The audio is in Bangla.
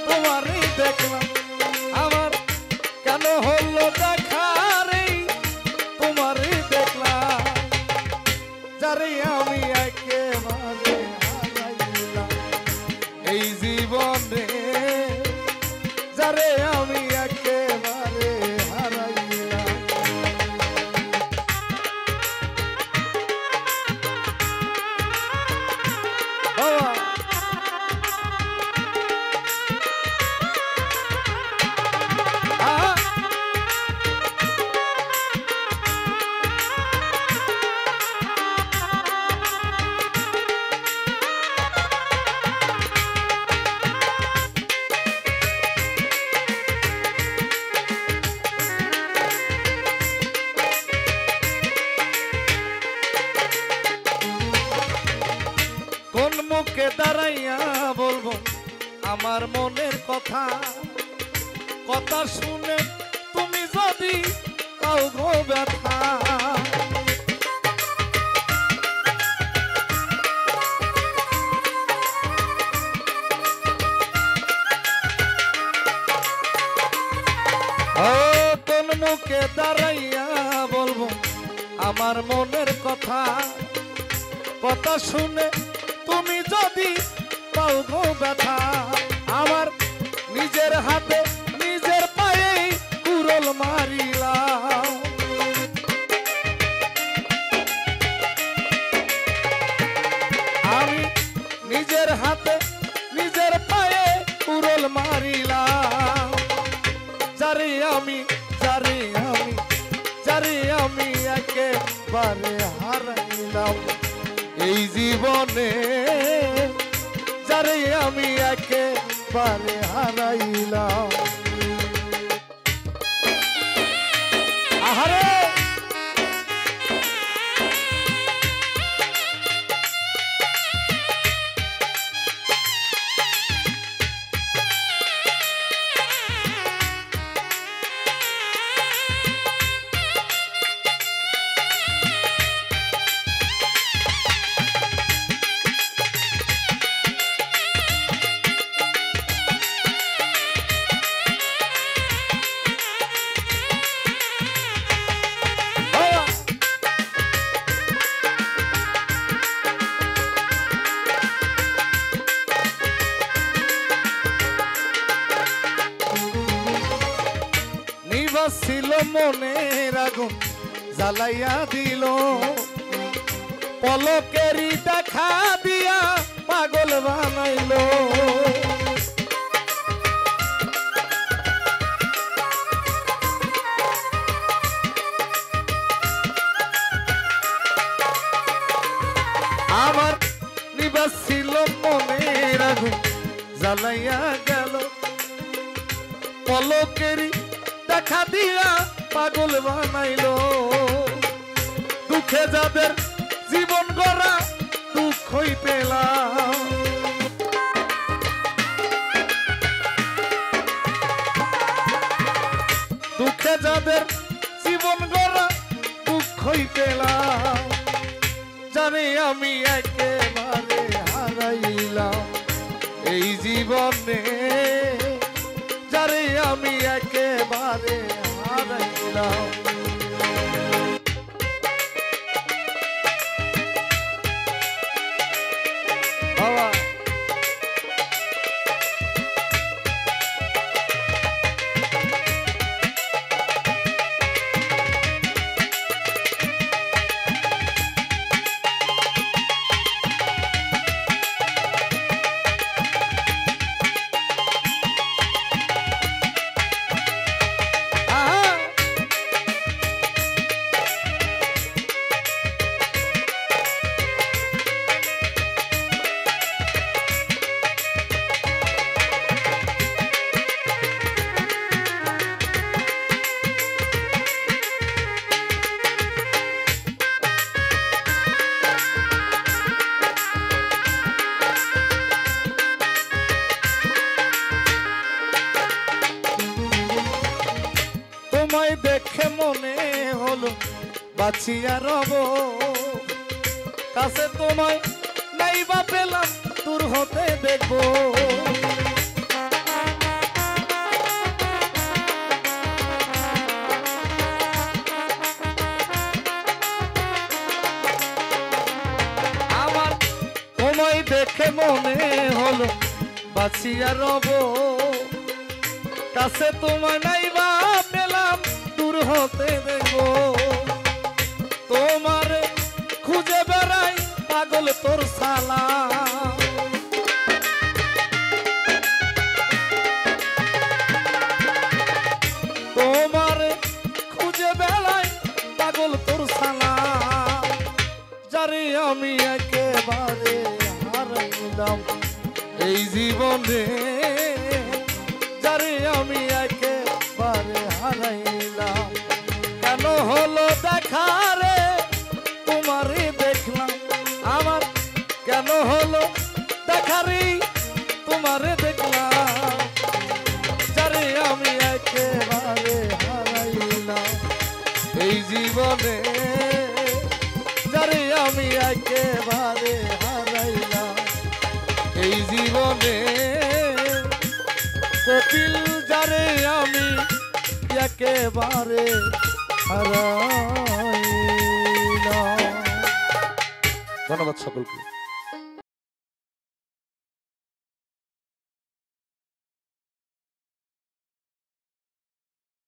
তোমারই দেখলাম আমার কেন হলো দেখা রে, তোমারই দেখলাম যারে আমি একেবারে হারাইলাম এই জীবনে, যারে আমি একেবারে হারাইলাম। কোন মুখে দাঁড়াইয়া বলবো আমার মনের কথা, কথা শুনে তুমি যদি কাউ গো ব্যথা। ও কোন মুখে দাঁড়াইয়া বলবো আমার মনের কথা, কথা শুনে তুমি যদি পাও গো ব্যথা। আমার নিজের হাতে নিজের পায়ে কুড়োল মারিলাম, আমি নিজের হাতে নিজের পায়ে কুড়োল মারিলাম, যারে আমি যারে আমি যারে আমি একেবারে হারাইলাম এই জীবনে, যারে আমি একেবারে হারাইলাম। আহারে ছিল মনের আগুন জ্বালাইয়া দিল, পলকেরই দেখা দিয়া পাগল বানাইল। আমার নিবাস ছিল মনের আগুন জ্বালাইয়া গেল, পলকেরই দেখা দিয়া পাগল বানাইল। দুঃখে যাদের জীবন গড়া দুঃখই পেলাম, দুঃখে যাদের জীবন গড়া দুঃখই পেলাম, জানি আমি একেবারে হারাইলাম এই জীবনে, যারে আমি একেবারে হারাইলাম। বাবা তোমায় দেখে মনে হলো বাঁচিয়া রব, কাছে তোমায় নাই বা পেলাম দূর হতে দেখবো। আমার তোমায় দেখে মনে হলো বাঁচিয়া রব, কাছে তোমায় নাই বা পেলাম দূর হতে দেখবো। তোমার খুঁজে বেড়াই পাগল তোর সালা, তোমার খুঁজে বেড়াই পাগল তোর সালা, যারে আমি একেবারে হারাইলাম এই জীবনে, যারে আমি একেবারে হারাইলাম। কেন হলো দেখা রে তোমারে দেখলাম, আমার কেন হলো দেখা রে তোমারে দেখলাম, যারে আমি একেবারে হারাইলাম এই জীবনে, যারে আমি একেবারে হারাইলাম এই জীবনে। কপিল যারে আমি একেবারে হারাইলাম। ধন্যবাদ সকলকে।